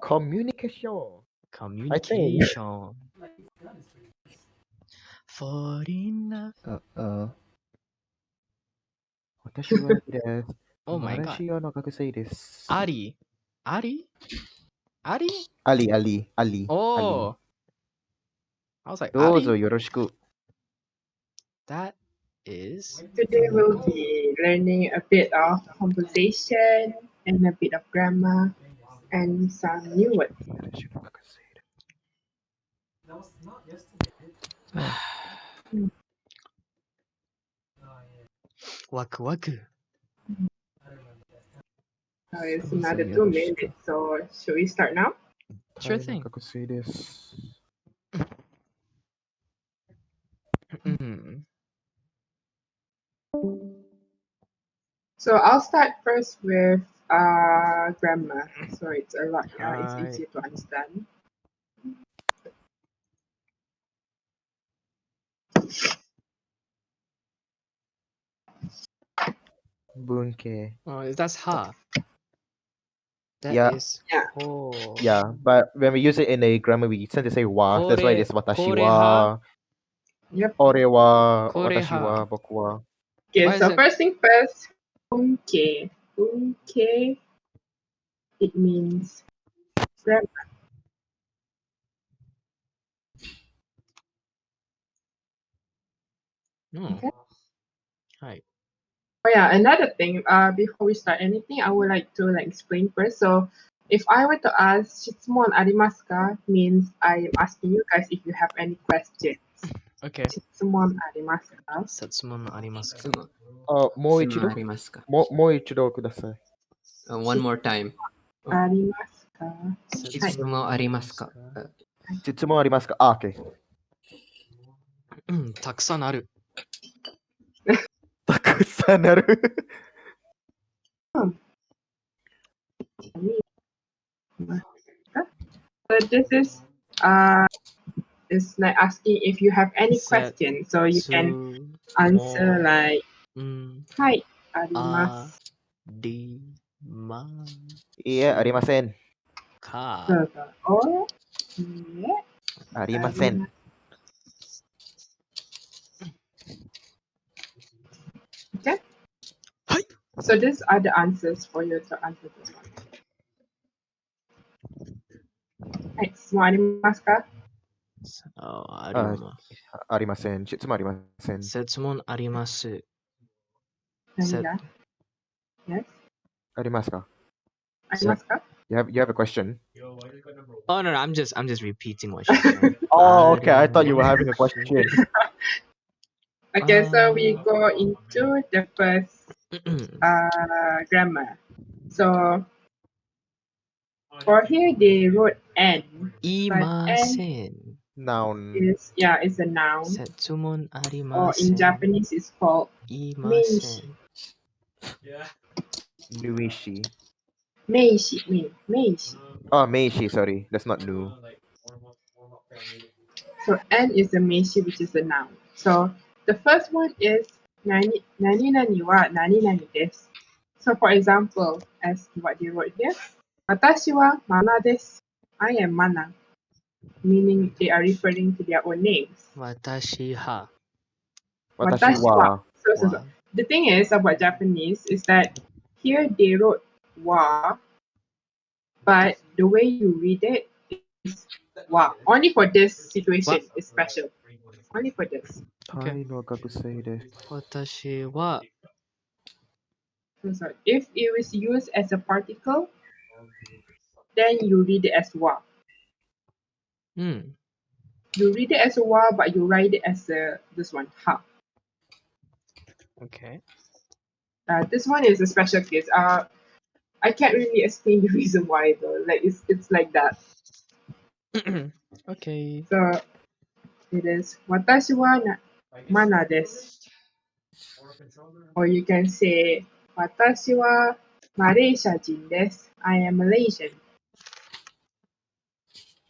communication. Communication. Foreigner. 私はです。 Oh my god. 私の学生です。 Ali? Ali? Ali? Ali. Oh. I was like, どうぞ Ali? よろしく。 That is. Today we'll be learning a bit of conversation and a bit of grammar and some new words. 私の学生です。 Waku waku. It's another 2 minutes, so should we start now? Sure タイ thing. の学生です。 Mm. So I'll start first with grammar. So it's a lot, it's Hi. easier to understand. Bunke. Oh, that's ha. That Yeah. is Yeah. ho. Yeah, but when we use it in a grammar, we tend to say wa. That's why it is watashi Kore wa, ha. Yep. ore wa, Kore watashi wa, ha. boku wa. Okay, Why is so it- first thing first, bunke. Bunke, it means grammar. No. Okay. Hi. Oh yeah, another thing, before we start anything, I would like to explain first. So if I were to ask Shitsumon arimasu ka means I am asking you guys if you have any questions. Okay. Shitsumon arimasu ka? Setsumon arimasu ka? もう一度質問ありますか？もう一度ください。 One more time. Arimasu ka? 質問ありますか？質問ありますか？ Ah, okay. うん、たくさんある。たくさんある。 So this is like asking if you have any Set- questions. So you can answer like, うん、 Hi, arimasu. りまいいえ、ありません。か。 Or, yeah. ありません。 Okay. Hi. So these are the answers for you to answer this one. Right, 質問ありますか? ありまありません。質問ありません。質問あります。何が? Yes? ありますか? ありますか? You have a question? Oh no, I'm just repeating what she said. Oh, okay. I thought you were having a question. Okay, so we go into the first Mm-mm. grammar. So for here they wrote N, but N いません。 Noun. is it's a noun, 質問あり or ませ in ん。 Japanese it's called いません。 Nuishi. meishi. Oh, Meishi, sorry. That's not new. So N is a meishi, which is a noun. So the first one is nani nani wa nani nani desu. So for example, as what they wrote here, watashi wa mana desu. I am Mana, meaning they are referring to their own names. 私は。 Watashi wa. So. The thing is about Japanese is that here they wrote wa, but the way you read it is wa. Only for this situation is special. Only for this. タイの学生です。私は。 So if it was used as a particle, then you read it as wa. うん。 You read it as a wa, but you write it as this one, ha. Okay. This one is a special case. I can't really explain the reason why though. Like it's like that. Okay. So it is watashi wa mana desu. Or you can say watashi wa Malaysia jin desu. I am Malaysian.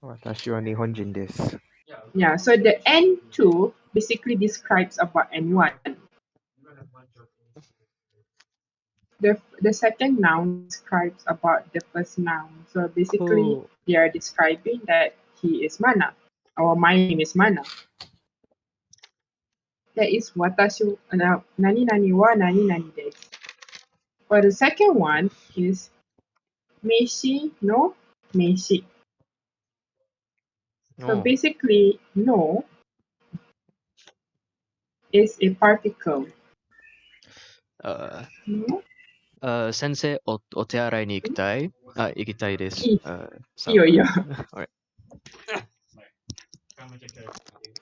私は日本人です。 Yeah, so the N2 basically describes about N1. the second noun describes about the first noun. So basically, Oh. they are describing that he is Mana, or my name is Mana. That is watashi nani nani wa nani nani desu. For the second one is Meishi no Meishi. So Oh. basically, no is a particle. Uh, No? Sensei, お手洗いに行きたい? 行きたいです. I- So, Iyo, iyo. alright.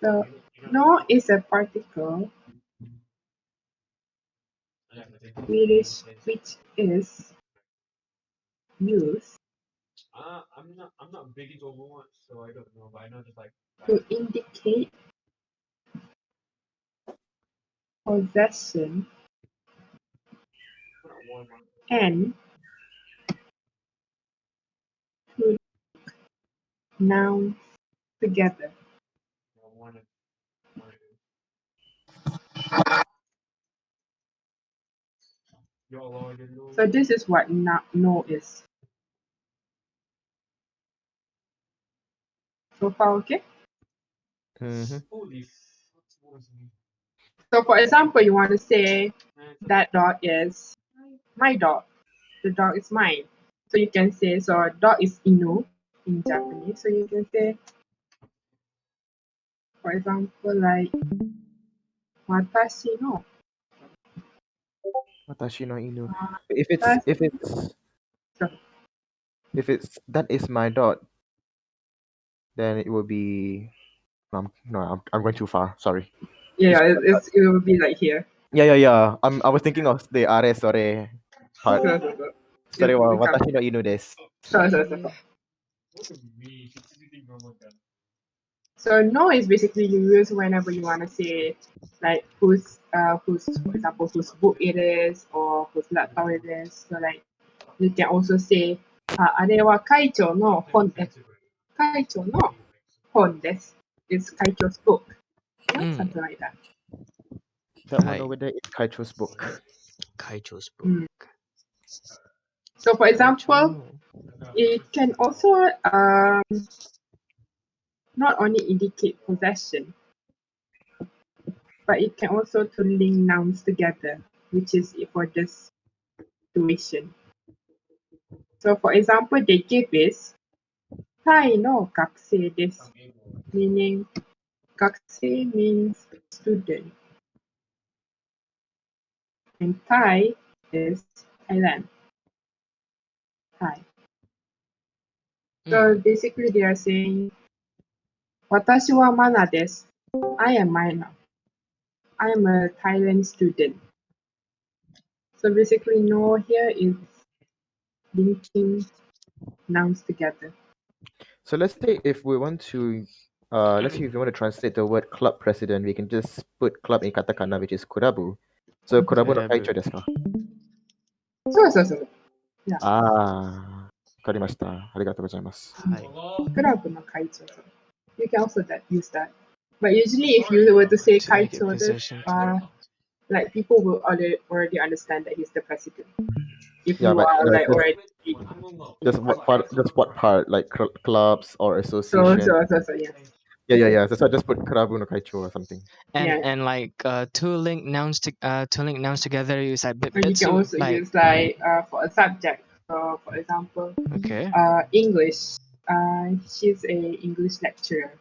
So no is a particle which is used to indicate possession and to nouns together. So this is what no is. So far, okay? Mm-hmm. So for example, you want to say that dog is my dog. The dog is mine. So you can say, so dog is inu in Japanese. So you can say, for example, like watashi no. Watashi no inu. Watashi. So, If it's that is my dot, then it will be I'm going too far. Sorry. yeah, Describe that. it will be like here. Yeah. I was thinking of the are sore part. So. Sorry, It becomes watashi no inu desu. so. So no is basically you use whenever you want to say like whose for example whose book it is or whose laptop it is. So like you can also say あれは会長の本です。会長の本です. It's Kaicho's book. Yeah, Mm. something like that. That one Hi. over there is Kaicho's book. Kaicho's book. Mm. So for example, it can also not only indicate possession, but it can also to link nouns together, which is for this situation. So for example, they give is タイの学生です, meaning 学生 means student, and Thai is Thailand. Thai. So basically, they are saying 私はマナです. I am Mana. I am a Thailand student. So basically, no here is linking nouns together. So let's say if we want to let's say if you want to translate the word club president, we can just put club in katakana, which is kurabu. So kurabu no Kurabu. kaicho desu ka? So. Yeah. Wakarimashita. Arigatou gozaimasu. Hi. Kurabu no kaicho. You can also use that. But usually, if you were to say To make it kaicho, possession. like people will already understand that he's the president. If Yeah, you but are like just already what part, like clubs or so association. yeah. Yeah. So I just put kurabu no kaicho or something. And Yeah. like to link nouns together use like And you can bitsu also like use like for a subject. So for example, okay. English. She's a English lecturer.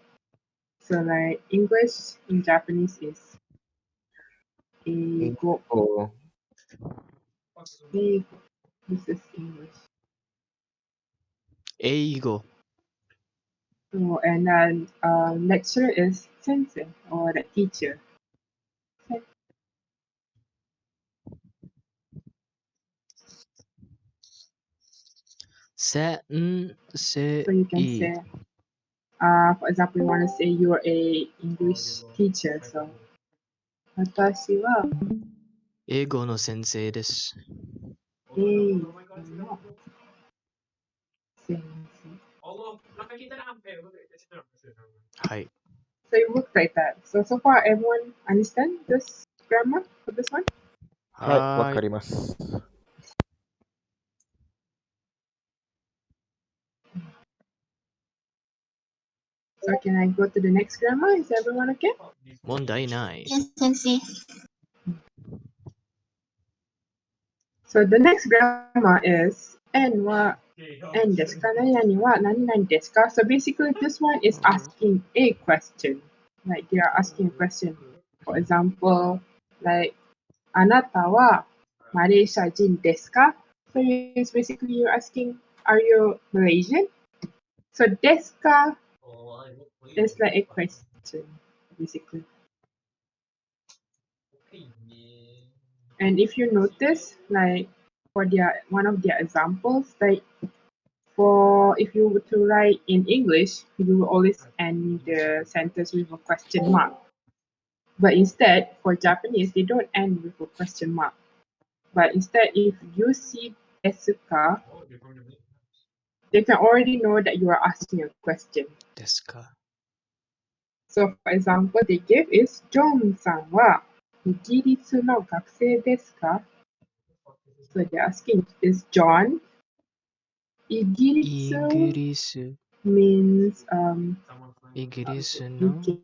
So like English in Japanese is eigo. Oh, Eigo. This is English. Eigo. So, and then lecturer is sensei or the teacher. Sensei. So you can say, for example, you want to say you're a English teacher. So 英語の先生です。私は英語の先生。はい。So it looks like that. So far, everyone understand this grammar for this one? はい、はーい。わかります。So can I go to the next grammar? Is everyone okay? 問題ない。Yes, sensei. So the next grammar is en desu ka? Nani wa nani nani desu ka? So basically this one is asking a question. Like they are asking a question. For example, like あなたはマレーシア人ですか? So it's basically you're asking, are you Malaysian? So ですか is like a question, basically. And if you notice, like for their one of their examples, like for if you were to write in English, you will always end the sentence with a question mark. But instead, for Japanese, they don't end with a question mark. But instead, if you see desuka, they can already know that you are asking a question. ですか So, for example, they give is John-san wa igiritsu no gakusei desu ka? So they're asking, is John イ igiritsu ギリス means イギリスの UK,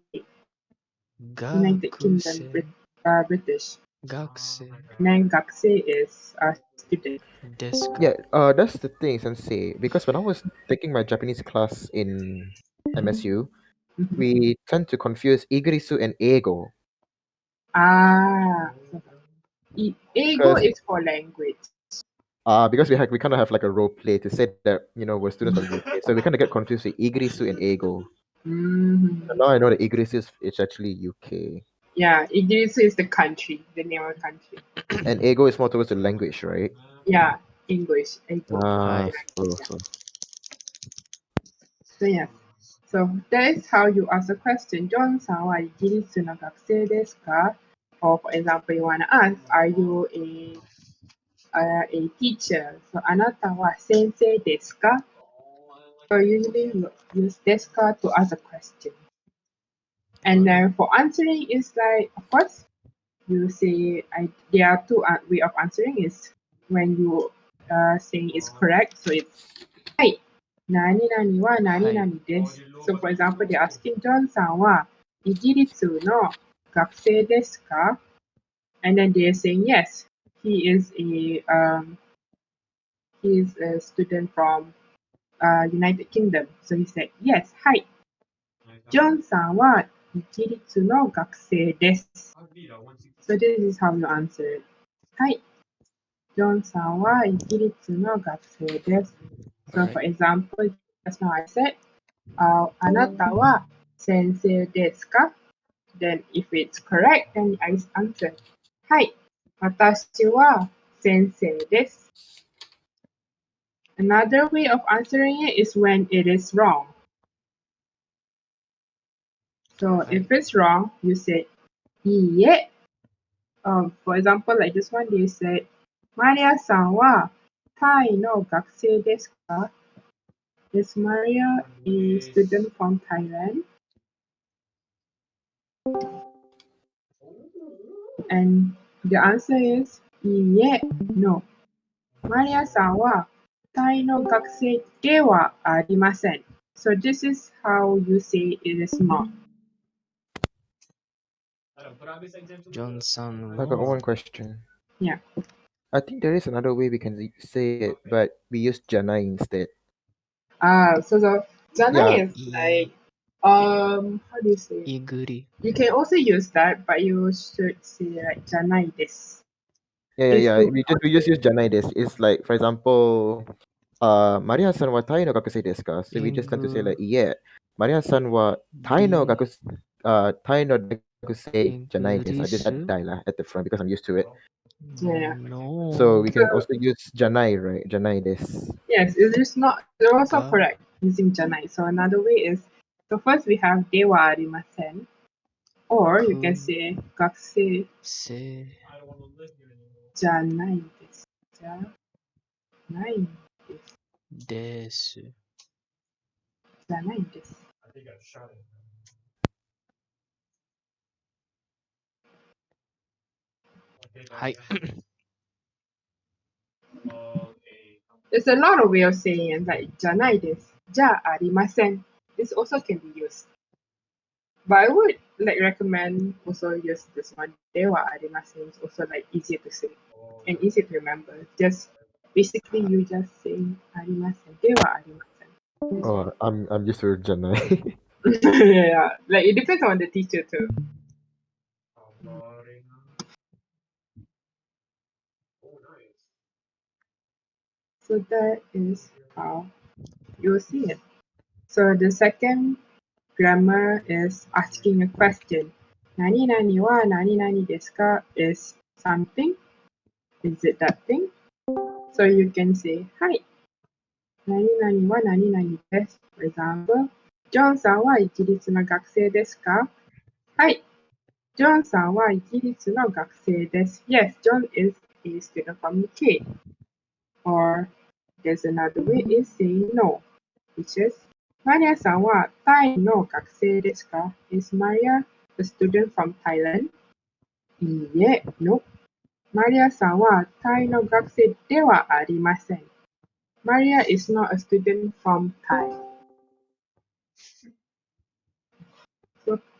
United 学 Kingdom, 生 British. 学生 And then gakusei is a student. ですか Yeah, that's the thing, Sensei. Because when I was taking my Japanese class in MSU, Mhm. we tend to confuse igirisu and ego. Ah, ego Because is for language. because we kind of have like a role play to say that we're students from UK, so we kind of get confused with igirisu and ego. Mhm. And now I know that igirisu is actually UK, Yeah, Igirisu is the country, the name of the country. and ego is more towards the language, right? Yeah, English, ego. Ah, Hi. so. So yeah. So that is how you ask a question. John-san wa Igirisu no gakusei desu ka? Or for example, you want to ask, are you a teacher? So あなたは先生ですか? So usually you use ですか to ask a question. And then for answering is like, of course, you say there are two way of answering is when you saying is correct. So it's はい。何々は何々です。So for example, they're asking John さんはイギリスの学生ですか? And then they're saying yes. He is a student from United Kingdom. So he said yes. はい。ジョンさんはイギリスの学生です。So this is how you answer it. はい。ジョンさんはイギリスの学生です。So for example, just now I said, あなたは先生ですか? Then if it's correct, then I answer. はい。私は先生です。Another way of answering it is when it is wrong. So if it's wrong, you say いいえ. For example, like this one, they said, マリアさんはタイの学生ですか? Is Maria a student from Thailand? And the answer is いいえ no. マリアさんはタイの学生ではありません. So this is how you say it is not. ジョンさん I got は one question. Yeah. I think there is another way we can say it, but we use janai instead. So the Jana Yeah. is like how do you say it? イグリ You can also use that, but you should say like Janai desu. Yeah. It's to We just use janai desu. It's like, for example, Maria-san wa tai no gakusei desu ka? So we just tend to say like, yeah, Maria-san wa tai no gakusei janai desu. I just add Igirisu dai lah at the front because I'm used to it. Yeah. So no we can also use janai, right? Janai desu. Yes, it is not. They're also ga correct using Janai. So another way is, so first we have dewa arimasen, or you can say gakusei せ janai desu. Janai desu. です Janai desu. Hi. There's a lot of way of saying it, like janai desu, ja arimasen. This also can be used. But I would like recommend also use this one. Dewa arimasen is also like easier to say and easy to remember. Just basically you just say arimasen, dewa arimasen. Oh, I'm just a Janai. Yeah, like it depends on the teacher too. So that is how you see it. So the second grammar is asking a question. Nani nani wa nani nani desu ka is something. Is it that thing? So you can say, hi, nani nani wa nani nani desu. For example, John さんは一律の学生ですか? Hi, John さんは一律の学生です. Yes, John is a student from UK. Or there's another way is saying no, which is Maria さんはタイの学生ですか? Is Maria a student from Thailand? いいえ、no. Maria さんはタイの学生ではありません. Maria is not a student from Thai.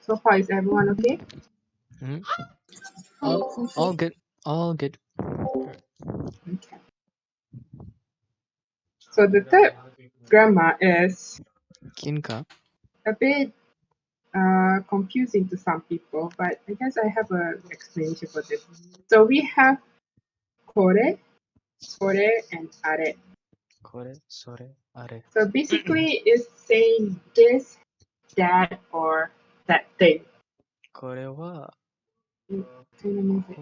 So far, is everyone okay? Mhm. All good. All good. Okay. So the third grammar is Kinka. a bit confusing to some people, but I guess I have an explanation for this. So we have kore, sore, and are. Kore, sore, are. So basically, it's saying this, that, or that thing. これは、 It kind of means it.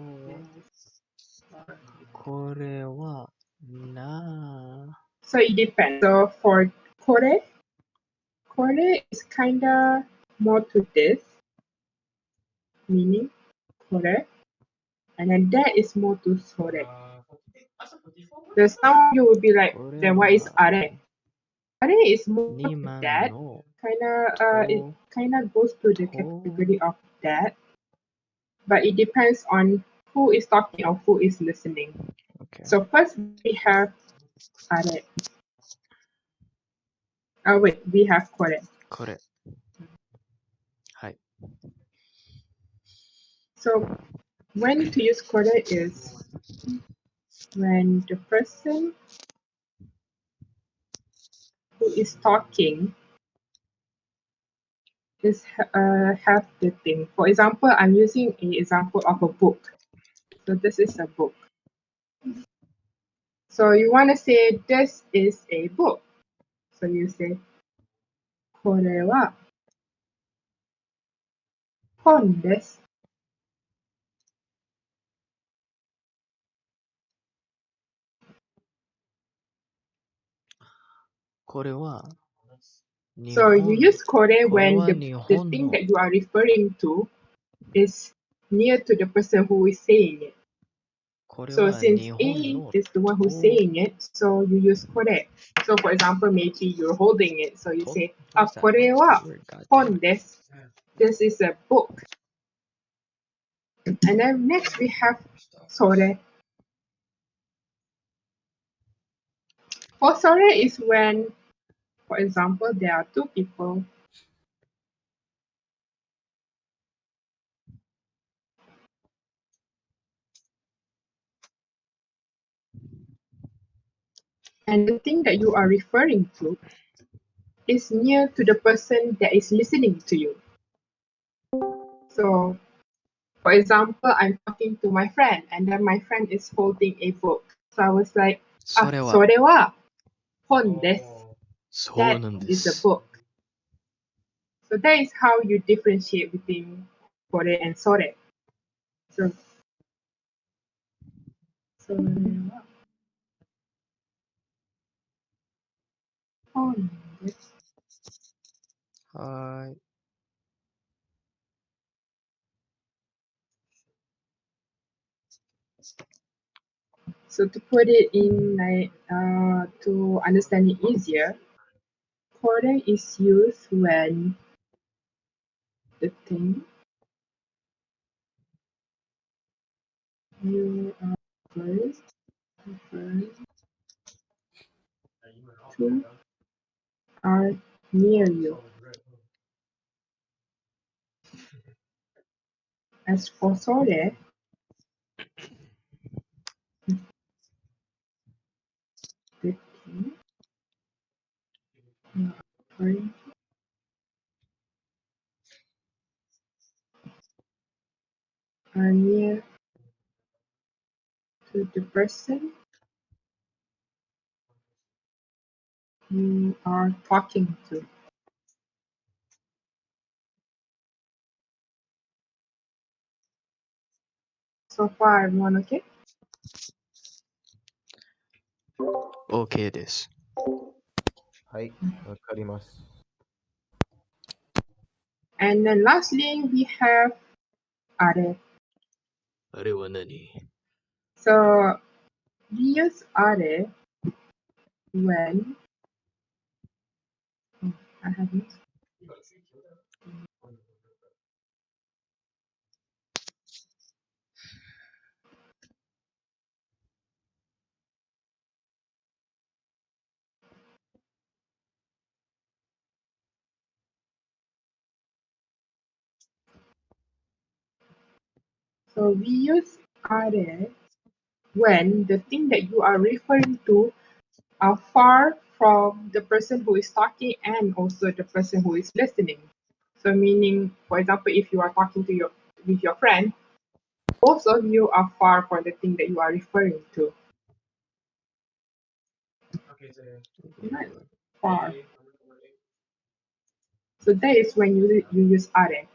これは、な、 So it depends. So for kore, kore is kind of more to this, meaning kore, and then that is more to sore. The some of you would be like, これ then what is は、 are? Are is more 2 to 万 that. の It と、 kind of goes to the と、 category of that, but it depends on who is talking or who is listening. OK。 So first we have are. Oh wait, we have kore. これ。はい。 So when to use kore is when the person who is talking is have the thing. For example, I'm using an example of a book. So this is a book. So you want to say this is a book. So you say これは本です. これは、日 So you 本、 use これ これ when は the 日 the 本 thing の、 that you are referring to is near to the person who is saying it. これ So は since 日 A 本の is the one who's と、 saying it, so you use これ. So for example, maybe you're holding it, so you と、 say, what is that? これは Word, God damn 本 it. です. This is a book. And then next we have それ. For それ is when, for example, there are two people and the thing that you are referring to is near to the person that is listening to you. So, for example, I'm talking to my friend, and then my friend is holding a book. So I was like, それは、それは本です. そう That なんで is a す。 book. So that is how you differentiate between これ and それ. So, それは本です. はーい。So to put it in like to understand it easier, これ is used when the thing you are first referring to are near you. As for sore, the thing you are referring are near to the person you are talking to. So far, everyone okay? OK です。はい、わかります。 And then lastly, we have are. あれは何 So we use are when I have no. So we use are when the thing that you are referring to are far from the person who is talking and also the person who is listening. So meaning, for example, if you are talking to with your friend, both of you are far from the thing that you are referring to. Right? Far. So that is when you use are.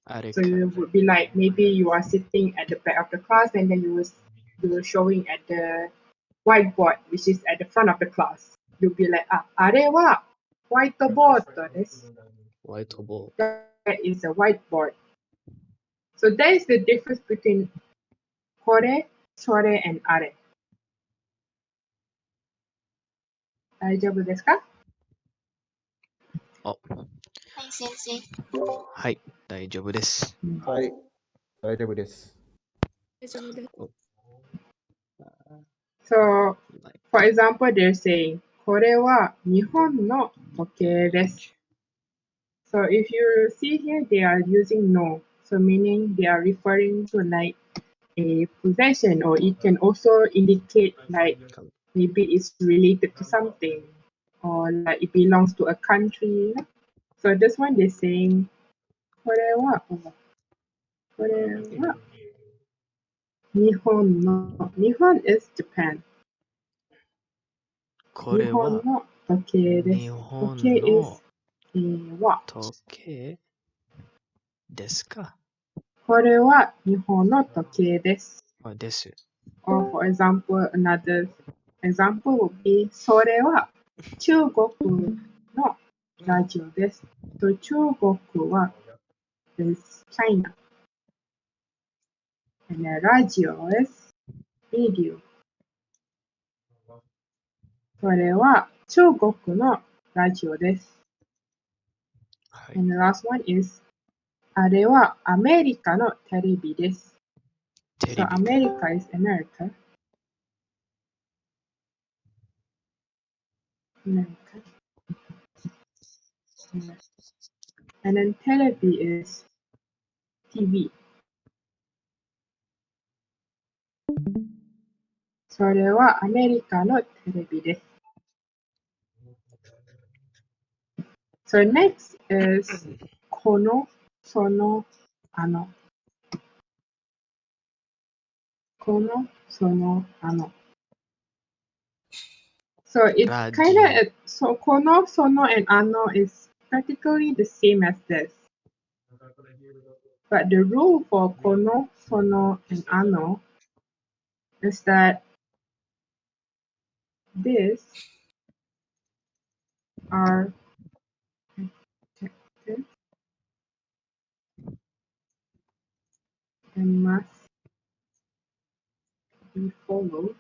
あれ So か。 you would be like maybe you are sitting at the back of the class and then you were showing at the whiteboard which is at the front of the class. You'll be like, あれは whiteboard です。ホワイトボー That is a whiteboard. So that is the difference between これ、それ and あれ。大丈夫ですか？ド。はい、先生。はい、大丈夫です。はい、大丈夫です。大丈夫です。So, for example, they're saying これは日本の時計です。So if you see here, they are using no. So meaning they are referring to like a possession, or it can also indicate like maybe it's related to something, or like it belongs to a country. So this one they're saying これは日本の日本 is Japan. これは日本の時計です。日本時計 is のは時計ですかこれは日本の時計です。あです。Or for example, another example would be それは中国のラジオです。So 中国は is China. And the radio is radio. それは中国のラジオです。はい。 And the last one is あれはアメリカのテレビです。テ So レビか。 America is America. America. Yeah. And then テレビ is TV. それはアメリカのテレビです。So next is この、その、あの。この、その、あの。So it's ラジ kind of, so この、その and あの is practically the same as this. But the rule for この、その and あの is that these are protected and must be followed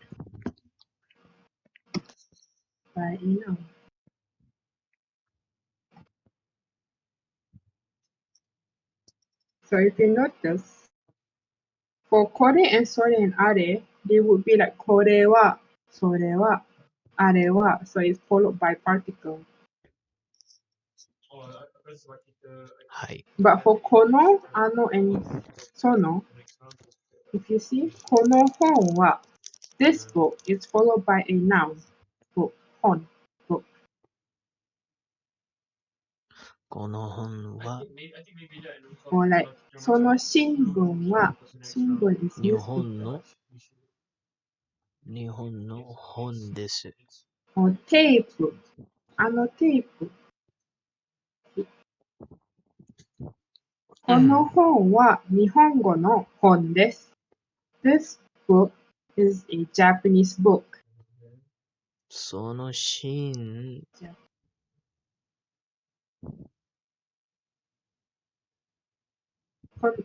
by a noun. So if you notice, for これ and それ and あれ, they would be like これは、それは、あれは. So it's followed by particle. はい。 But for kono, ano, and sono, if you see, kono hon wa, this book is followed by a noun. Book, hon, book. この本は Or like, その新聞は、新聞 is 日 newspaper. 本の本です。 Or テープ、あのテープ。この本は日本語の本です。This book is a Japanese book. その新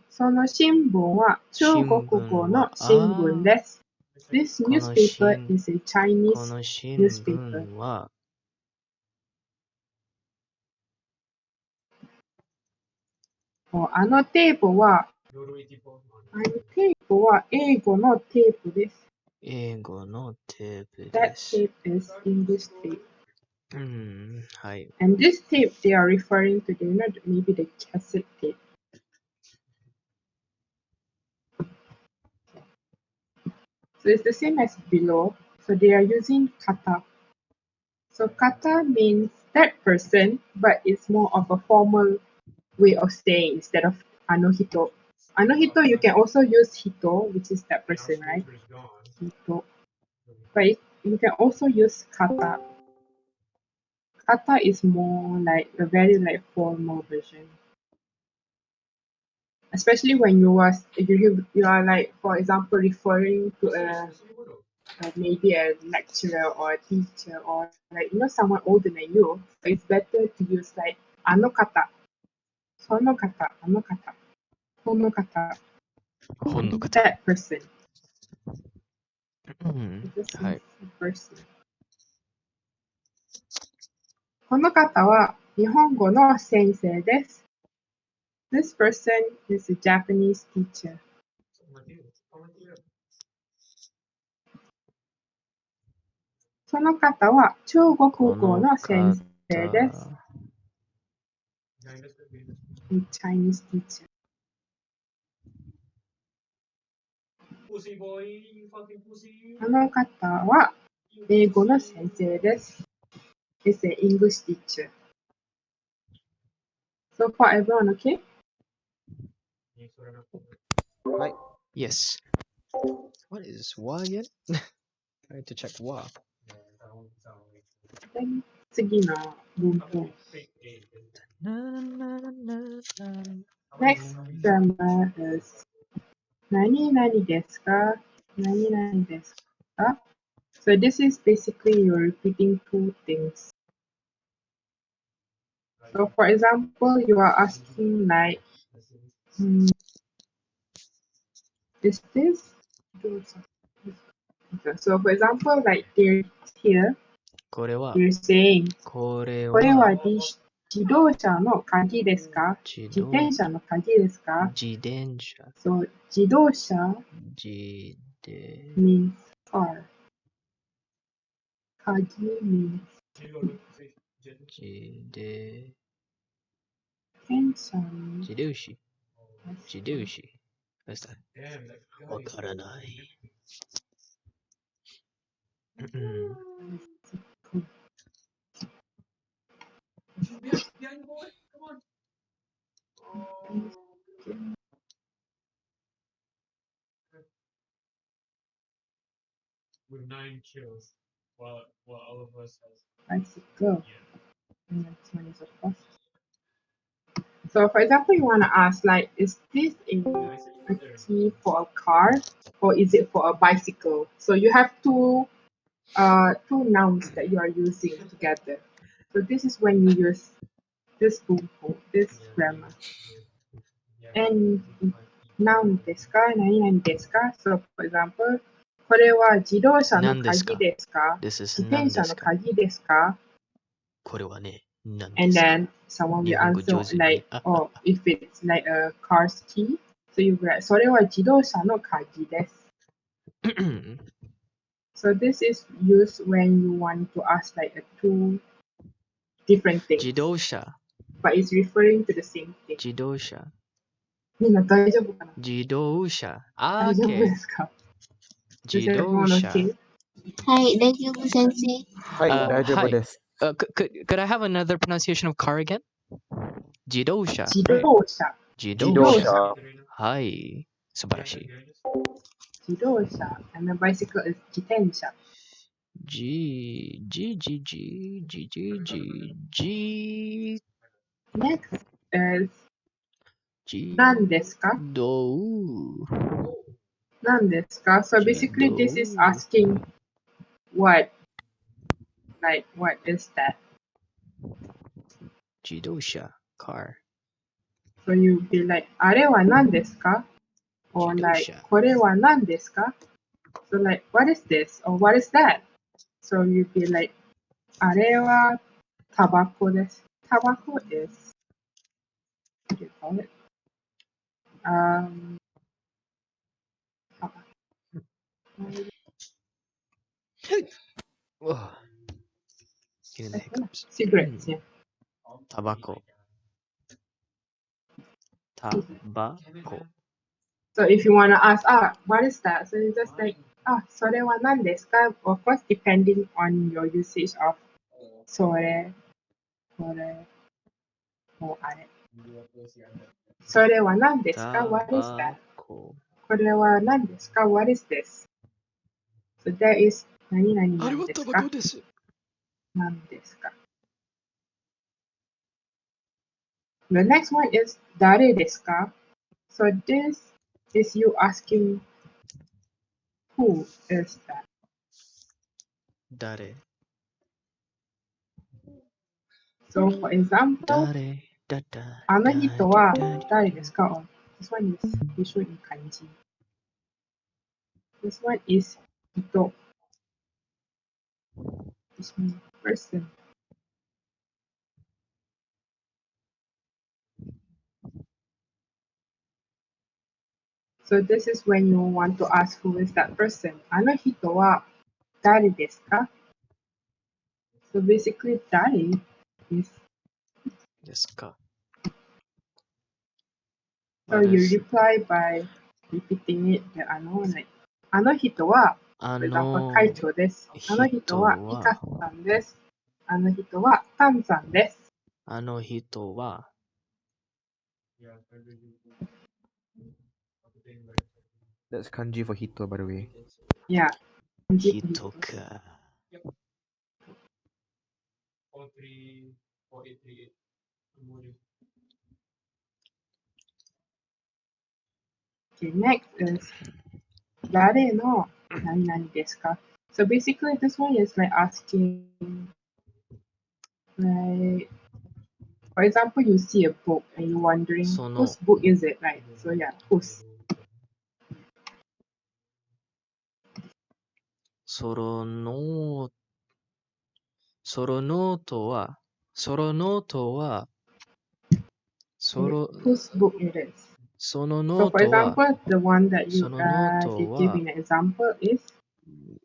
その新聞は中国語の新聞です。This この newspaper 新 is a こ Chinese の新 newspaper. 聞はあのテープは英語のテープです。英語のテープ That です。 tape is English tape. はい。 And this tape they are referring to, maybe the cassette tape. So it's the same as below. So they are using kata. So kata means that person, but it's more of a formal way of saying instead of anohito. Anohito, you can also use hito, which is that person, right? Hito. But you can also use kata. Kata is more like a very like formal version. Especially when you are like, for example, referring to maybe a lecturer or a teacher or like someone older than you. So it's better to use like ano kata, sono kata, ano kata, kono kata, 本の方。 that person. はい。 This is a person. この方は日本語の先生です。This person is a Japanese teacher. その方は中国語このの先方生です。A Chinese teacher. あの方は英語の先生です。Is an English teacher. So far, everyone okay? はい。 Yes. What is wa again? I need to check wa. Then 次の文法。Next grammar is 何々ですか？何々ですか？ So this is basically you're repeating two things. So for example, you are asking like, is this? So for example, like they're here, これは you're saying, これこれはは自動車の鍵ですか？自自動転車の鍵ですか？自転車 So 自動車自転 means car. 鍵 means 自転電車 自動車自動車 What's that? わからない。bicycle. And next one is a bus. So for example, you want to ask like, is this a key for a car or is it for a bicycle? So you have two nouns that you are using together. So this is when you use this bumpo, this grammar. And noun ですか？何々ですか？ So for example, これは自動車の鍵ですか？ This is 自転車の鍵ですか？これはね、何で And すか then someone 日 will 本語 answer 上手に like, oh, if it's like a car's key, so you write, それは自動車の鍵です。So this is used when you want to ask like two different things. 自動車 but it's referring to the same thing. Jidosha. みんな大丈夫かな Jidosha. 大丈夫 Okay. ですか Is everyone Jidosha. okay? はい、大丈夫先生。はい、大丈夫 Hi. です。Could I have another pronunciation of car again? Jidosha. 自 Right. 動車 Jidosha. Hi. 素晴らしい。自動車 and the bicycle is 自転車 G G G G G G G G Next is G 何ですか Do 何ですか So basically this is asking what what is that Jidosha car. So you be like あれは何ですか or like Jidosha. これは何ですか So like what is this or what is that So you be like あれはタバコですタバコ is what do you call it? Um, タバコ Ugh. Getting the hiccups. cigarettes, yeah. Tobacco. Tobacco. So if you want to ask, what is that? So you just like, それは何ですか? Of course, depending on your usage of それ、これ、もあれ。それは何ですか? What is that? Tobacco. これは何ですか? What is this? So there is 何々なんですか? 何ですか? The next one is 誰ですか? So this is you asking who is that? Dare. So for example, Dare. Da da. あの人は Da, 誰ですか? Oh, this one is usually in kanji. This one is 人. This one person. So this is when you want to ask who is that person. あの人は誰ですか? So basically 誰 is Desu ka? so you reply by repeating it the like あの人は for example 会長です。あの人はイカさんです。あの人はタンさんです。あの人は That's kanji for hito, by the way. Yeah. 人か。Okay, next is 誰の何々ですか? So basically this one is like asking like for example you see a book and you're wondering その whose book is it, right? So yeah, whose. ソロノーソロノートはソロノートはソロ Whose book it is. その So ノー for トは example, the one that そ you のノー they ト give は in an example is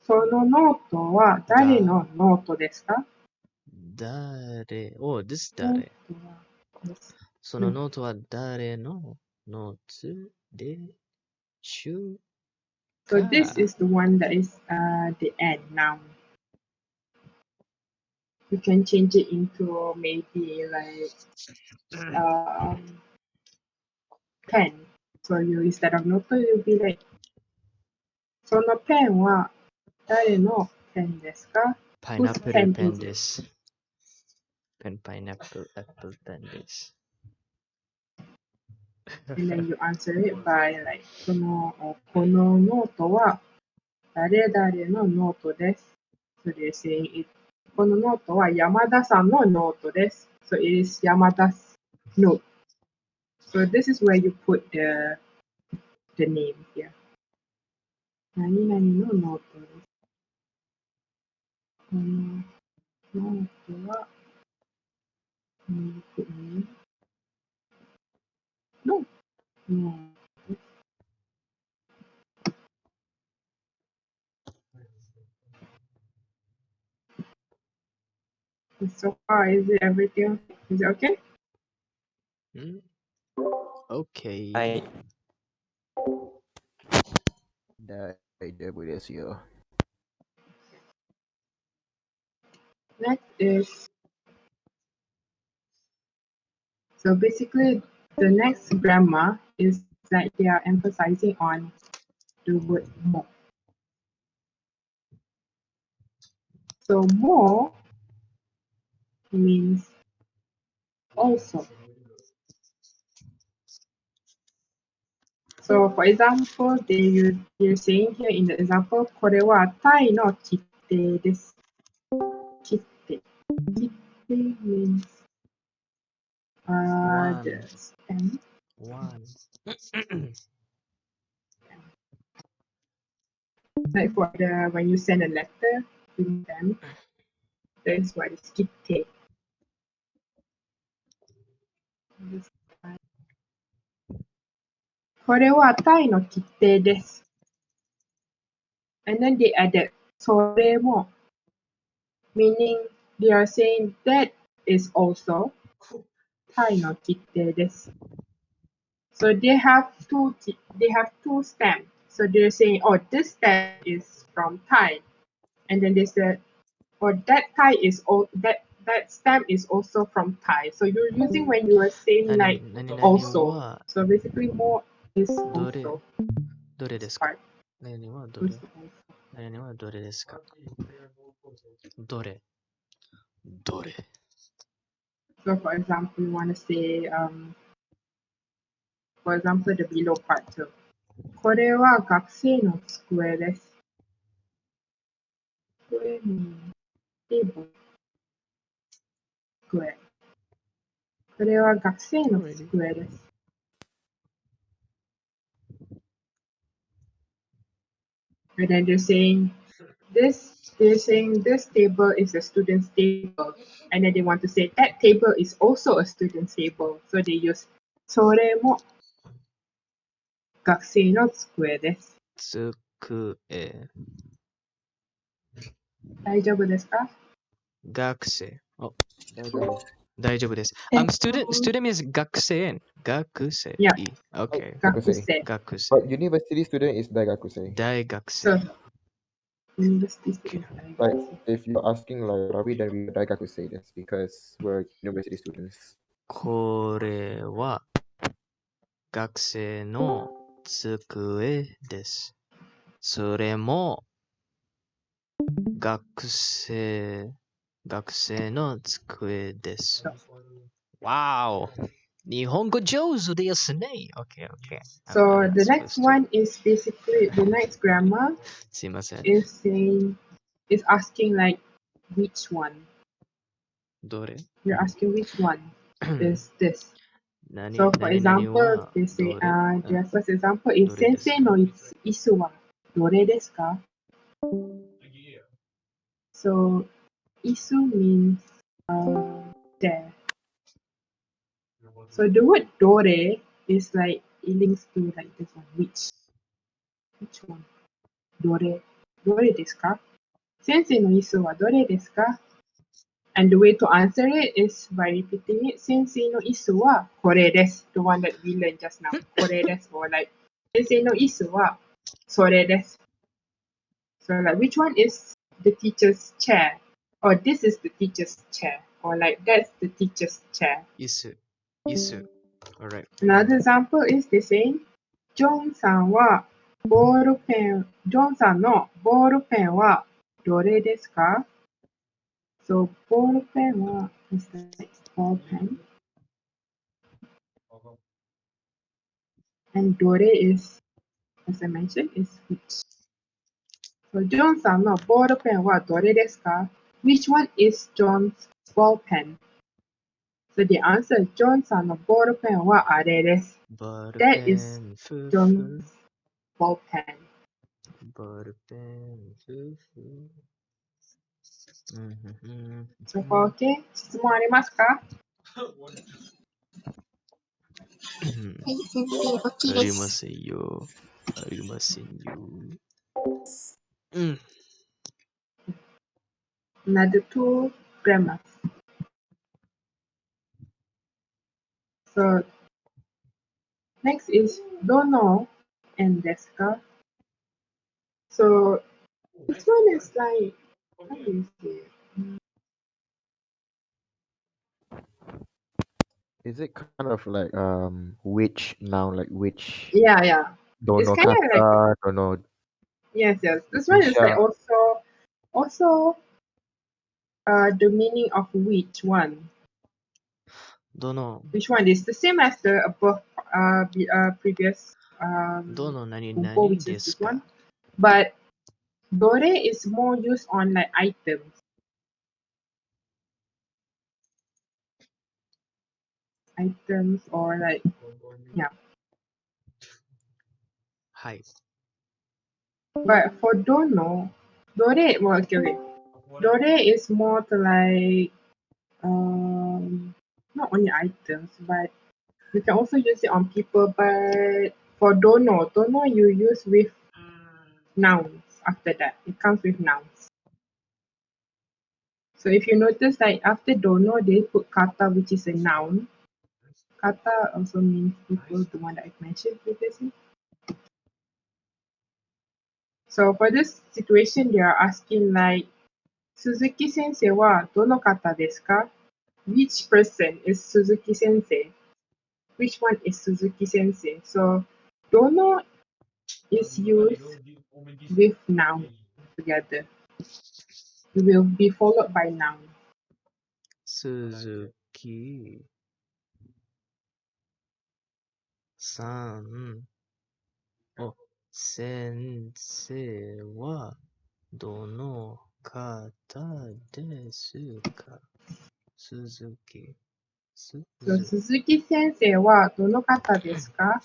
そのノートは誰のノートですか? 誰お this ノー誰トはですそのノートは誰のノートでしゅう So this か is the one that is the end noun. You can change it into maybe like pen. So you instead of note, you'll be like そのペンは誰のペンですか? パイナ Whose ップル pen ペン is で it? すペンパイナップルアップルペンです And then you answer it by like このノートは誰々のノートです。So they're saying it. このノートは山田さんのノートです。So it is Yamada's note. So this is where you put the name here. 何々のノートです。このノートは、you put name. No. No. So far, is it everything? Is it okay? Hmm? Okay. はい。大丈夫ですよ。 Next is, so basically the next grammar is that they are emphasizing on the word more. So more means also. So for example, you're saying here in the example, これはタイの切手です。切手。切手 means One. the stamp. One. Like for the when you send a letter to them, that is what is 切手. これはタイの切手です。And then they added それも meaning they are saying that is also タイの切手です. So they have two stamps. So they're saying, oh, this stamp is from Thai, and then they said, oh, that Thai is that stamp is also from Thai. So you're using when you are saying like also. So basically, more is also どれ this ですか part. 何々はど Also れ also. 何々はどれですかどれどれ So for example, you want to say for example the below part too. これは学生の机です。机 means table. 机。これは学生の机です。And then they're saying this table is a student's table. And then they want to say that table is also a student's table. So they use それも学生の机です。机大丈夫ですか？学生 oh 大丈夫です。大丈夫です student means 学生学生 Yeah. okay 学生。学生 But university student is 大学生。大学生 So university student is 大 Like 学生。 if you're asking like are we, then we 大学生です because we're university students. これは学生の机です。それも学生の机です。Wow! 日本語上手ですね。Okay, okay. So I'm not the next supposed to. one is basically the next grammar すいません。 is asking like which one. どれ You're asking which one is this. 何 So for 何々 example, は they say どれ their first example is どれですか？ Sensei no isu wa dore desu ka? So isu means chair. So the word dore is like it links to like this one. Which one? Dore desu ka? Sensei no isu wa dore desu ka? And the way to answer it is by repeating it. Sensei no isu wa kore desu. The one that we learned just now. Kore desu. Or like Sensei no isu wa sore desu. So like which one is the teacher's chair? Or this is the teacher's chair. Or like that's the teacher's chair. 椅子 Alright. Another example is they saying ジョンさんはボールペン、ジョンさんのボールペンはどれですか？ So ボールペンは is like ball pen. And どれ is, as I mentioned, is which. So ジョンさんのボールペンはどれですか？ Which one is John's ball pen? So the answer, ジョンさんのボールペンはあれです。ボール That ペ is ンふ John's ball pen. ボールペンふ So far okay? 質問ありますか？はい、先生、OK ありまです。せんよ。ありませんよ。Another two grammars. So next is dono and desu ka. So this one is like, how do you say it? Is it kind of like which noun, like which Yeah. It's dono kind of like, kata, dono yes. This one is like isha? also the meaning of which one. Dono, Which one is the same as the above previous dono nani kumpo, nani which is this desu one. ka? But dore is more used on like items or like, yeah. Hai. But for dono, okay. Dore is more to like not only items, but you can also use it on people. But for dono you use with nouns after that. It comes with nouns. So if you notice, like after dono, they put kata, which is a noun. Kata also means people, the one that I've mentioned previously. So for this situation, they are asking like, Suzuki sensei wa dono kata desu ka? Which person is Suzuki sensei? Which one is Suzuki sensei? So dono is used with noun together. It will be followed by noun. Suzuki san o sensei wa dono kata desu ka? Suzuki. So Suzuki. Suzuki sensei wa dono kata desu ka?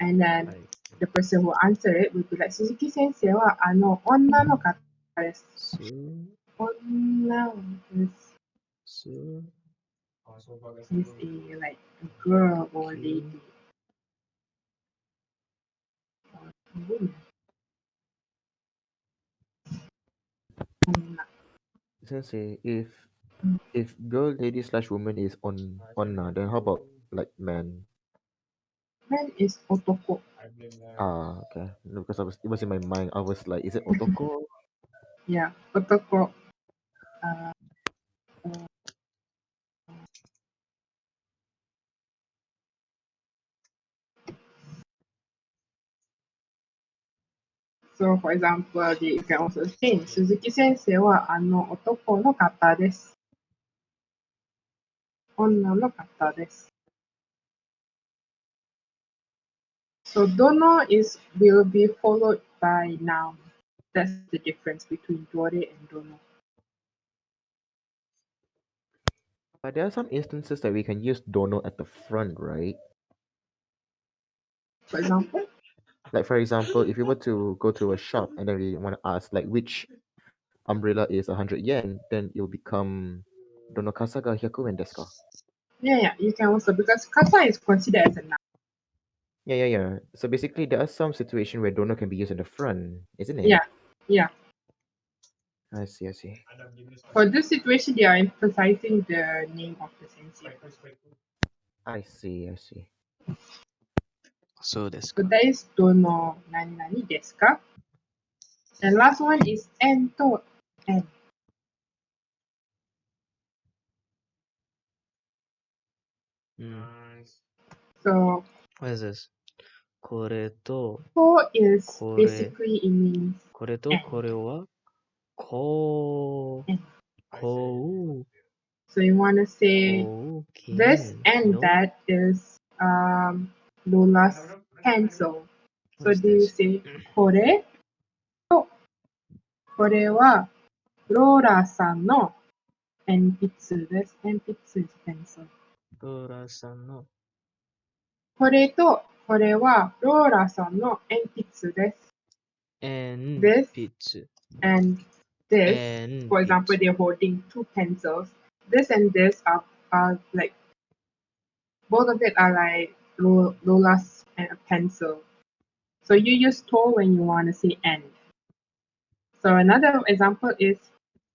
And then Hai. the person who answer it will be like, Suzuki sensei wa onna no kata desu. Su. Onna is Su. a like a girl or lady. Ki. Woman. Onna. Sensei, if girl, lady slash woman is on onna, then how about like man? Man is otoko. Ah, okay. No, because it was in my mind. I was like, is it otoko? Yeah, otoko. So for example, you can also say, Suzuki sensei wa otoko no kata desu. Onna no kata desu. So dono will be followed by noun. That's the difference between dore and dono. But there are some instances that we can use dono at the front, right? For example, Like for example, if you were to go to a shop and then we want to ask like which umbrella is 100 yen, then it will become dono kasa ga 100 yen desu ka? yeah, you can also, because kata is considered as a noun. Yeah. So basically, there are some situation where dono can be used in the front, isn't it? Yeah. I see. For this situation, they are emphasizing the name of the sensei. I see. So desu So ka? that is dono nani nani desu ka? And last one is ento en. So What is this? Kore to ko is kore. basically, it means Kore to and. kore wa ko. And. Kou. So you want to say this Koukin. and No? that is Lola's pencil. What So is do you this? say kore to kore wa Rora san no enpitsu desu. Enpitsu is pencil. Dora-san no. これとこれはローラさんの鉛筆です。This Enpitsu. and this, for example, Enpitsu. they're holding two pencils. This and this are like, both of it are like Lola's pencil. So you use to when you want to say and. So another example is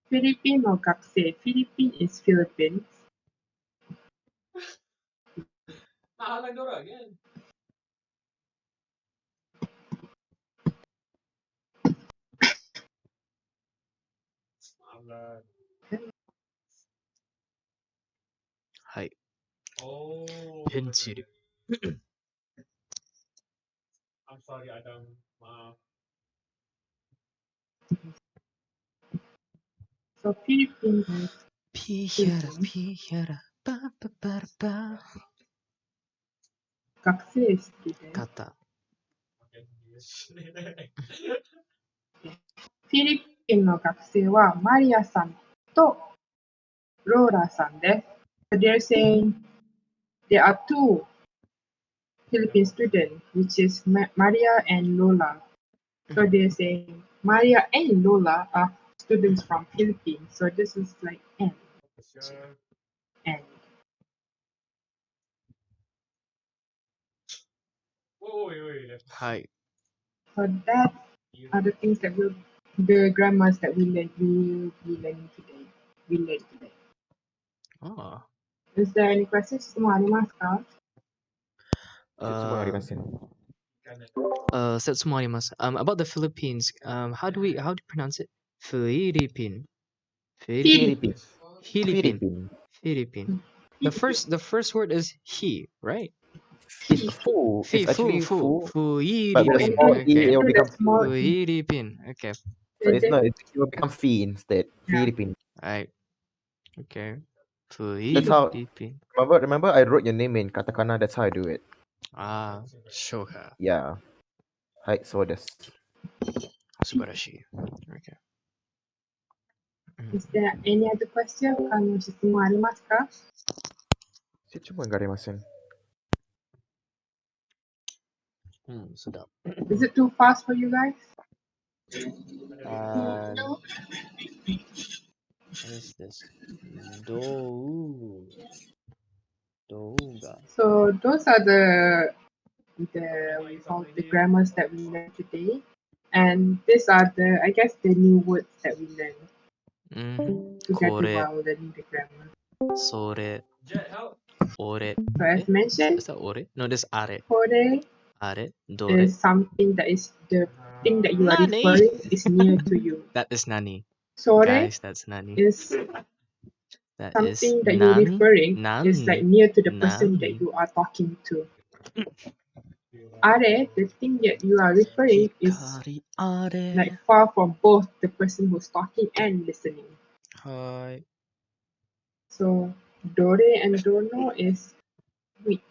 Filipino 学生. Philippine is Philippines. はい。ペンチル。So Philippines is ピヒャラ、ピヒャラ、パパパラパ。学生式で、肩。フィリピンの学生はマリアさんとローラさんです。So they're saying there are two Philippine students, which is Maria and Lola. So they're saying Maria and Lola are students from Philippines. So this is like N. N. はい。 So that are the things that the grammars that we will be learning today. We learn today. あ Is there any questions? 質問ありますか？質問ありません。質問あります。About the Philippines, how do you pronounce it? Philippine. Philippines. Philippine. Philippine. The first word is he, right? It's fu. It's actually fu, but with a Philippine. small e, Okay. it will With a become small fu. e. Philippine. Okay. So it's not. It will become fi instead. Yeah. Philippine. Right. Okay. That's how. Philippine. Remember, I wrote your name in katakana. That's how I do it. Ah, そうか。 Yeah. はい、そうです。素晴らしい。Okay. Is there any other question? 質問ありますか？質問がありません。そうだ。 Is it too fast for you guys? No. What is this? 動画。 So those are the what you call the grammars that we learned today, and these are I guess the new words that we learned together これ、 while learning the grammar. それ、俺。 So as mentioned, Is that 俺? No, this あれ。 kore あれどれ is something that is the thing that you are Nani? referring is near to you. That is nani. Sore Guys, that's nani. is That is something that you're referring is like near to the person that nan. you are talking to. Are, the thing that you are referring is Hikari are. like far from both the person who's talking and listening. はい。 So dore and dono is which,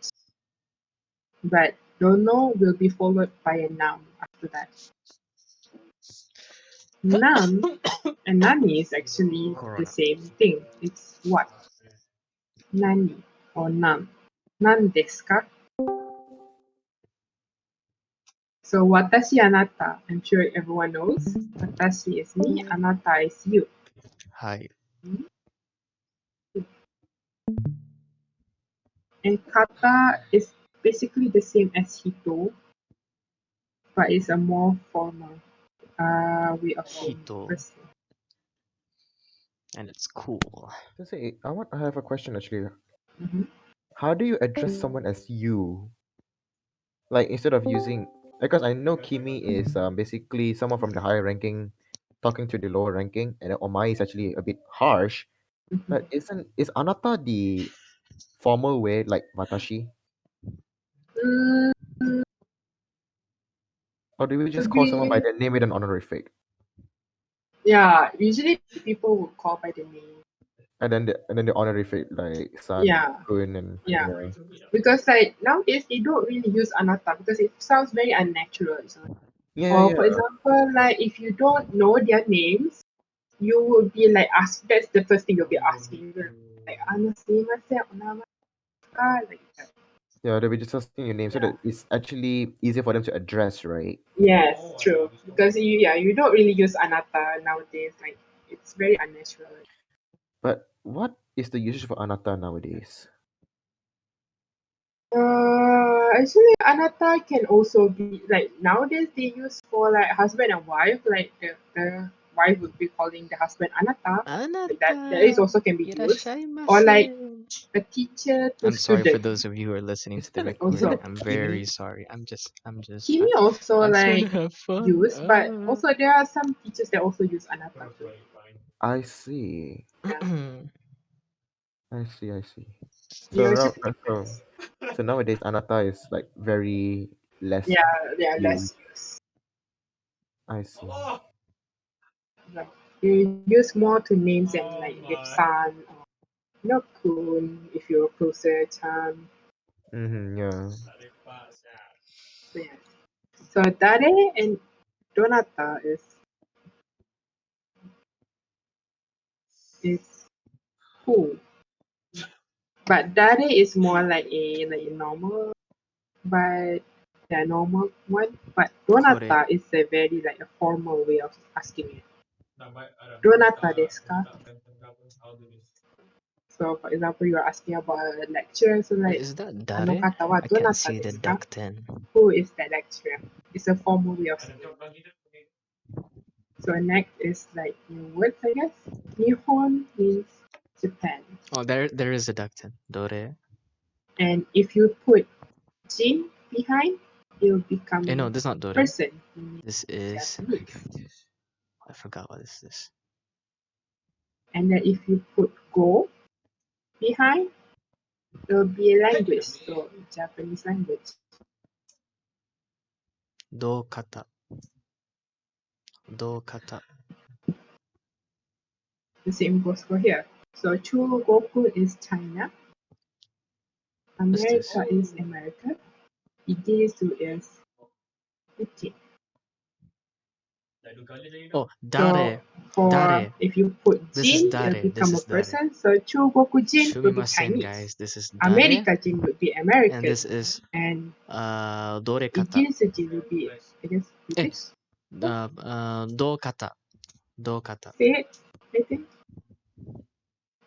but dono will be followed by a noun after that. Nan and nani is actually the Corona. same thing. It's what? Nani or nan. Nan desu ka? So watashi anata, I'm sure everyone knows. Watashi is me, anata is you. はい。 And kata is basically the same as hito, but it's a more formal way of saying Hito. person. And it's cool. I have a question actually. Mhm. How do you address someone as you? Like instead of using, because I know Kimi is basically someone from the higher ranking talking to the lower ranking, and Omai is actually a bit harsh. But is Anata the formal way like Watashi? Mm, Or do we to just call someone by be, their name with an honorific? yeah, usually people would call by the name. And then the honorific like San, Yeah, Kun, and yeah. yeah. Because like nowadays they don't really use anata because it sounds very unnatural. So, Yeah, or yeah, for example, like if you don't know their names, you would be like ask. That's the first thing you'll be asking. You're like, like that. yeah. They'll be just asking your name so Yeah. that it's actually easier for them to address, right? Yes, true. Because you don't really use anata nowadays. Like it's very unnatural. But what is the usage for Anata nowadays? Actually, anata can also be like nowadays they use for like husband and wife. Like the wife would be calling the husband anata. Like that is also can be used. Or like a teacher to I'm sorry for student. those of you who are listening to the Isn't Also, recording. it I'm very Kimi? sorry. I'm just Kimi also I just want like to have fun. use, but also there are some teachers that also use anata too. I see. Yeah. I see. You So know, now, so nowadays, Anata is like very less yeah, they are used. less used. I see. Like, you use more to names and like Lipsan or Kun if you're closer charm. Mm-hmm, yeah. So yeah. So Dare and Donata is who. But Dare is more like a normal, but the normal one. But Kore. Donata is a very like a formal way of asking it. Donata desu ka? So for example, you are asking about a lecture, so Wait, like is that ano dare? kata wa I can't donata see the desu ka? duck ten. Who is the lecturer? It's a formal way of saying it. So next is like new words, I guess. Nihon means Japan. Oh, there is a duck ten. Dore. And if you put Jin behind, it'll No, become this is not dore. person, meaning This is Japanese. I forgot what is this. And then if you put go behind, it'll be a language, so Japanese language. Do kata. Do kata. The same goes for here. So Chugoku is China, What's this? America is America, Igesu is UK. Oh, So dare. for Dare. if you put This is Jin, it'll dare. This become a is dare. person. So Chugoku Jin will be Sumimasen, Chinese. guys. This is dare. America Jin would be And American. this is And dore kata. Igesu Jin will be, I guess, British. Do kata. Do kata. Say it, I think.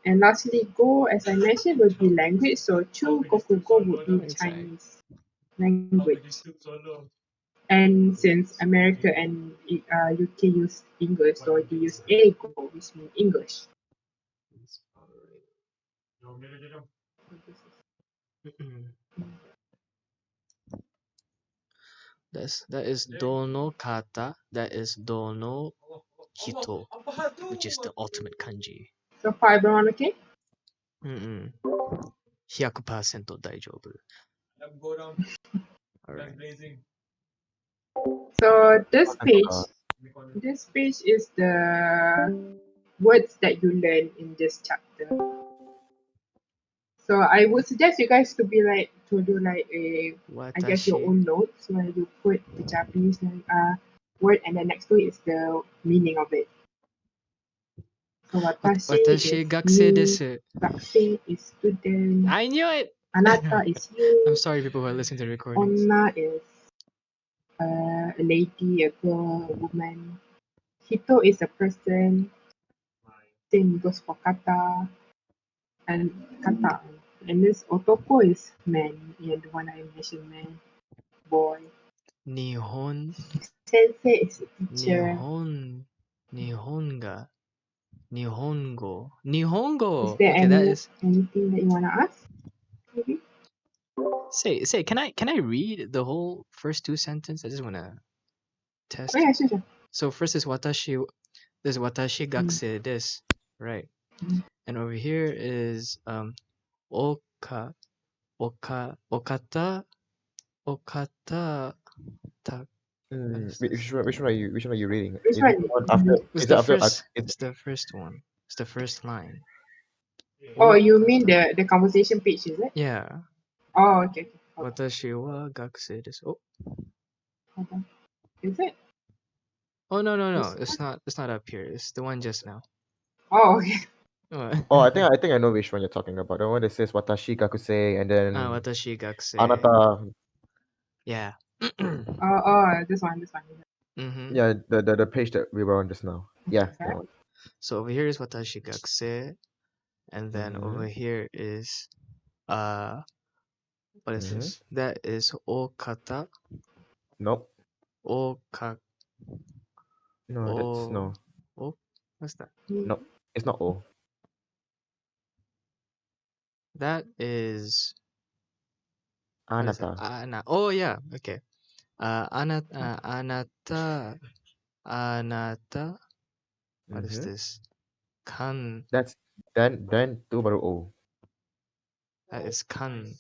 And lastly, Go, as I mentioned, would be language. So Chugoku Go would be Chinese language. And since America and UK use English, so they use Eigo, which means English. That is dono kata. That is dono hito, which is the ultimate kanji. So far, everyone okay? 100% 大丈夫. Alright. So this I page, forgot. is the words that you learn in this chapter. So I would suggest you guys to be like to do like I guess your own notes where you put the Japanese word and then next to it is the meaning of it. So watashi Watashi is gakusei me, desu. gakusei is student, I knew it! anata is you, I'm sorry, people who are listening to the recordings. onna is a lady, a girl, a woman. Hito is a person. Same goes for kata and kata. And this otoko is man. Yeah, the one I mentioned, man, boy. Nihon. Sensei is a teacher. Nihonga. Nihongo. Is Nihongo! there Okay, that is. anything that you wanna ask? Maybe? Say, can I read the whole first two sentences? I just wanna test. Oh yeah, sure. So first is watashi. This watashi gakusei desu, right? And over here is okata ta. Which one are you? Which one are you reading? Which Is it the one? one after? It's Is it the after? first. It's the first one. It's the first line. Oh, you mean Okata. the conversation page, is it? Yeah. Oh, okay. Hold on. Watashi wa gakusei desu. Oh. Hold on. Is it? Oh no. This It's one? not. It's not up here. It's the one just now. Oh, okay. Oh. Oh, I think I know which one you're talking about. The one that says watashi gakusei and then Watashi gakusei. anata. Yeah. This one. Mm-hmm. Yeah, the page that we were on just now. Yeah, Okay, that one. So over here is watashi gakusei, and then over Mm-hmm. here is what is Mm-hmm. this? That is okata. Nope. Oka. No, that's O. no. Oh. What's that? Nope. It's not O. That is what is that? Anata. Oh yeah, okay. Anata. What is Mm-hmm. this? Kan. That's then two baru O. That is kan.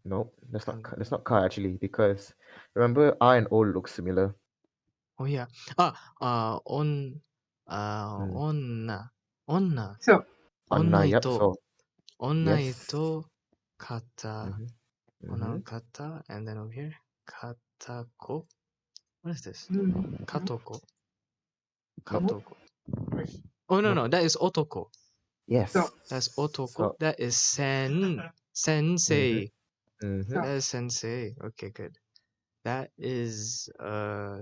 No, Kan. that's not car actually because remember I and O look similar. Oh yeah. On. Mm. Onna. Onna. So, Onna Yep. ito. So Onna yes. ito. Kata. Mm-hmm. Onna Mm-hmm. kata. And then over here. Katako. What is this? mm, Katoko. Nope. Katoko. Oh no, Nope. no, that is otoko. so, Yes. That's otoko. So. That is Mm-hmm. sensei. Mm-hmm. so, That is sensei. Okay, good. That is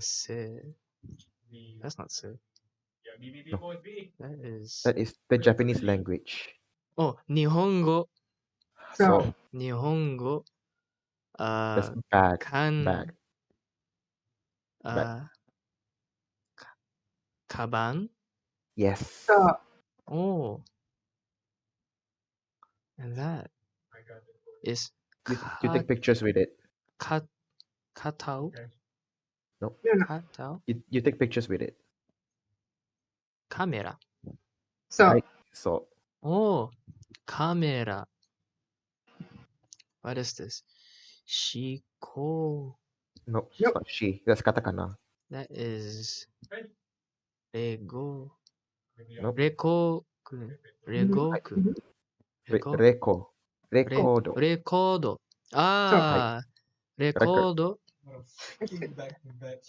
se. That's not se. No, That is that is the Japanese language. oh nihongo. so, So Nihongo. that's bad. Bad. Kan. Bad. Uh, kaban. Yes. so, Oh, and that is You take pictures with it. kat katao. No. no, no. Katao. You take pictures with it. Camera. So, Right. So Oh, camera. What is this? Shiko. no, it's nope. not she. That's katakana. That is Rego. Nope. Rekoku. Mm-hmm. Regoku. Mm-hmm. Reko. Reko. Cool. Rekodo. Rekodo. So, Right. Ah, Record. rekodo. that's it.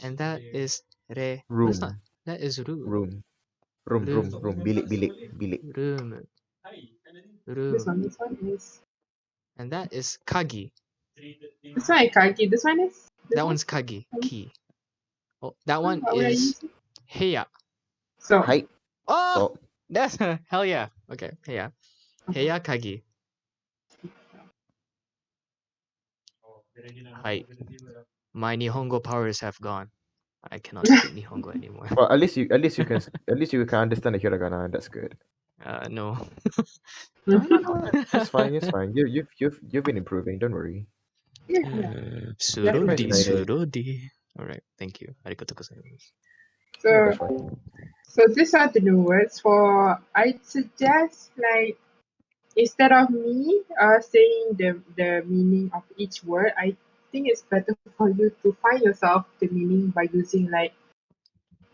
And that is re. That's not. Room. That is ru. Room. Room. Room. Room. Room. Bilik. Bilik. Bilik. Room. This Room. one, this one is. And that is kagi. This one is kagi. This one is. This That one. one's kagi. Key. Oh, that one What would I is use? heya. So, Height. Oh, So that's hell yeah. Okay, heya. okay. Heya kagi. Hi. My Nihongo powers have gone. I cannot speak Nihongo anymore. well, at least you can understand the hiragana, and that's good. No. No, no, no. It's fine. It's fine. You've been improving. Don't worry. Yeah, yeah, Keep Surodi, definitely. excited. surodi. Alright, thank you. Arigatou gozaimasu. Yeah, So, that's fine. so these are the new words. For I suggest like instead of me saying the meaning of each word, I think it's better for you to find yourself the meaning by using like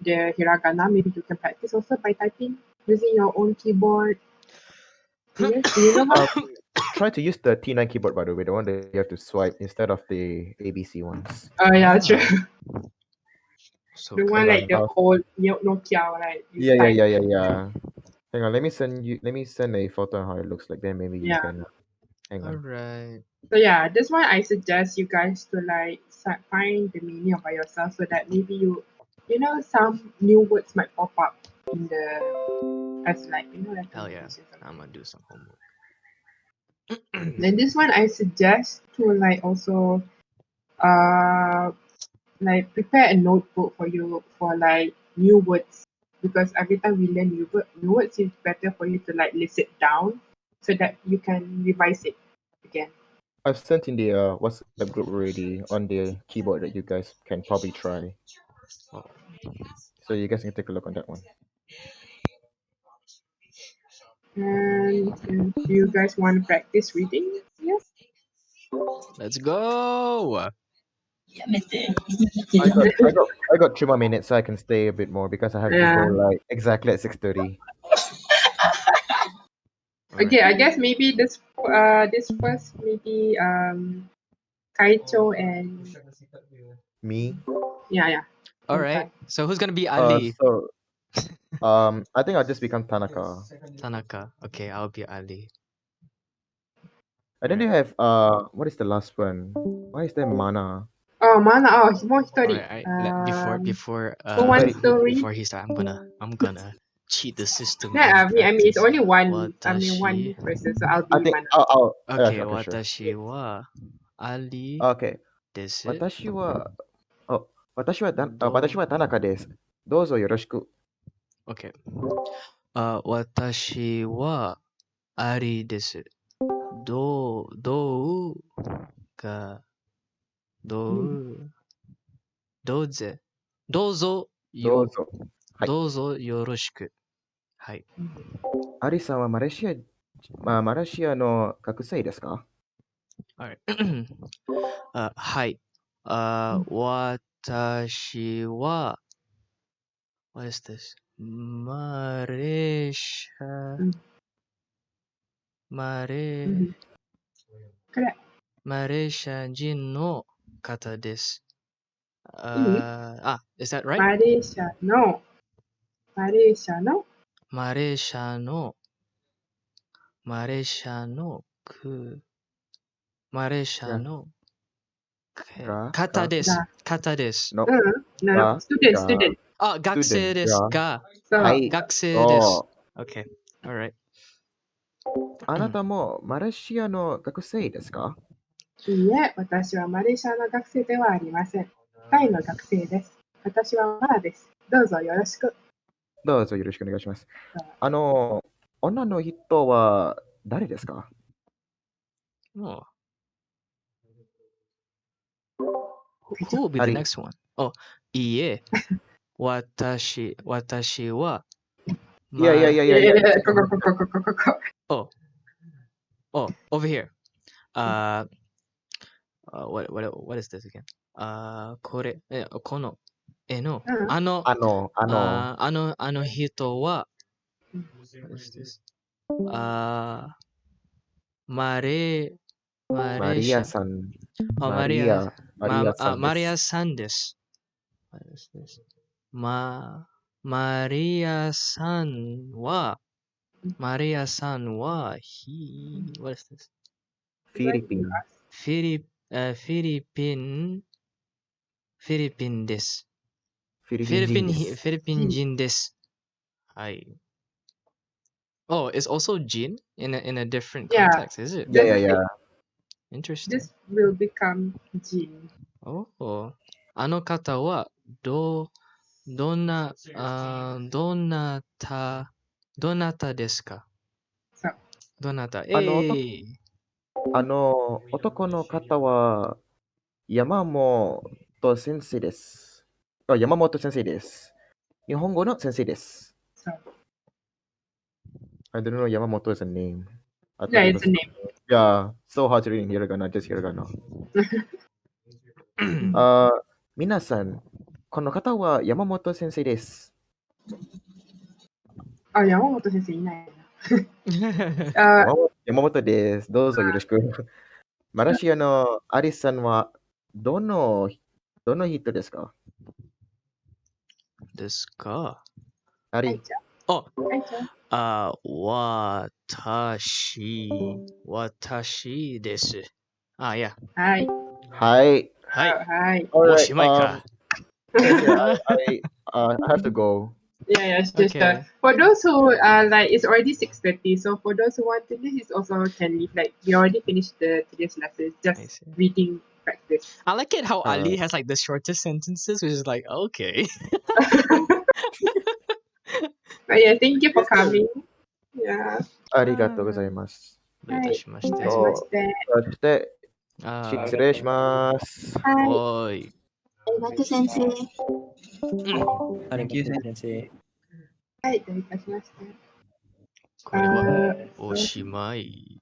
the hiragana. Maybe you can practice also by typing using your own keyboard. Yes, do you know how? Um, try to use the T9 keyboard by the way, the one that you have to swipe instead of the ABC ones. Oh yeah, true. So The one Hang like good. on. the old Nokia, right? You type. Yeah. Hang on. Let me send a photo on how it looks like. Then maybe you Yeah. can. Hang on. Alright. So yeah, this one I suggest you guys to like find the meaning by yourself so that maybe you know some new words might pop up in the as like Hell yeah. recommendations. I'm gonna do some homework. Then this one I suggest to like also uh like prepare a notebook for you for like new words because every time we learn new words it's better for you to like list it down so that you can revise it again. I've sent in the WhatsApp group already on the keyboard that you guys can probably try. Oh, So you guys can take a look on that one. And do you guys want to practice reading? Yes. let's go! I got 3 more minutes, so I can stay a bit more because I have to go Yeah. like exactly at 6:30. Alright. Okay, I guess maybe this first maybe Kaicho and Me. yeah. Alright. So who's gonna be Uh. Ali? So I think I'll just become Tanaka. Tanaka. Okay, I'll be Ali. And then Alright. you have what is the last one? Why is there Mana? Oh mana more history. Alright, before Who wants History. to read? before he starts, I'm gonna cheat the system Yeah, and I mean it's practice. only one Watashi. person, so I'll I be think mana. I'll yeah, Okay, okay, sure. watashi wa Ali Okay. desu. Watashi wa oh watashi Do. wa Tanaka desu. Dozo yoroshiku. Okay. Watashi wa Ali desu. どうが、どう、どうぜ。どうぞどうぞ。はい。どうぞよろしく。はい。アリさんはマレーシアの学生ですか？ Alright. はい。私は、what is this? マレーシア、マレー、マレーシア人の方です。is that right? マレーシャの、マレーシャの、マレーシャの方です。方です。の、no, student. 学生ですが、はい。学生です。Okay. Alright. あなたもマレーシアの学生ですか？いいえ、私はマレーシアの学生ではありません。タイの学生です。私はマラです。どうぞよろしく。どうぞよろしくお願いします。女の人は誰ですか？ Oh. Who will be the next one? いいえ、私は、いや、over here. What is this again? この絵の、あの人は、what is this? マレマリアさん。マリアさんです。マリアさんです。What is this? マリアさんは、what is this? フィリピン。フィリピンです。フィリピン人です。フィリピン人です。はい。Oh, it's also Jin in a different context, is it? Yeah. Interesting. This will become Jin. Oh. あの方は、どなたですか？そう。どなた？男の方は山本先生です。山本先生です。日本語の先生です。そう。I don't know Yamamoto is a name. I thought Yeah, it it's was. a name. Yeah, so hard to read in hiragana, just hiragana. 皆さん、この方は山本先生です。あ、山本先生いないな。山本です。どうぞよろしく。マレーシアのアリさんはどの人ですか？ですか？アリ。私です。yeah. はい。はい。はい。おしまいか。先生、I have to go. Yeah, sure. For those who like, it's already 6:30. So for those who want to leave, it's also can leave. Like we already finished today's lessons. Just reading practice. I like it how Ali has like the shortest sentences, which is like okay. But yeah, thank you for coming. Yeah. ありがとうございます。どういたしまして。そして、失礼します。はい。ありがとう先生。ありがとう先生。はい、どういたしまして。これはおしまい。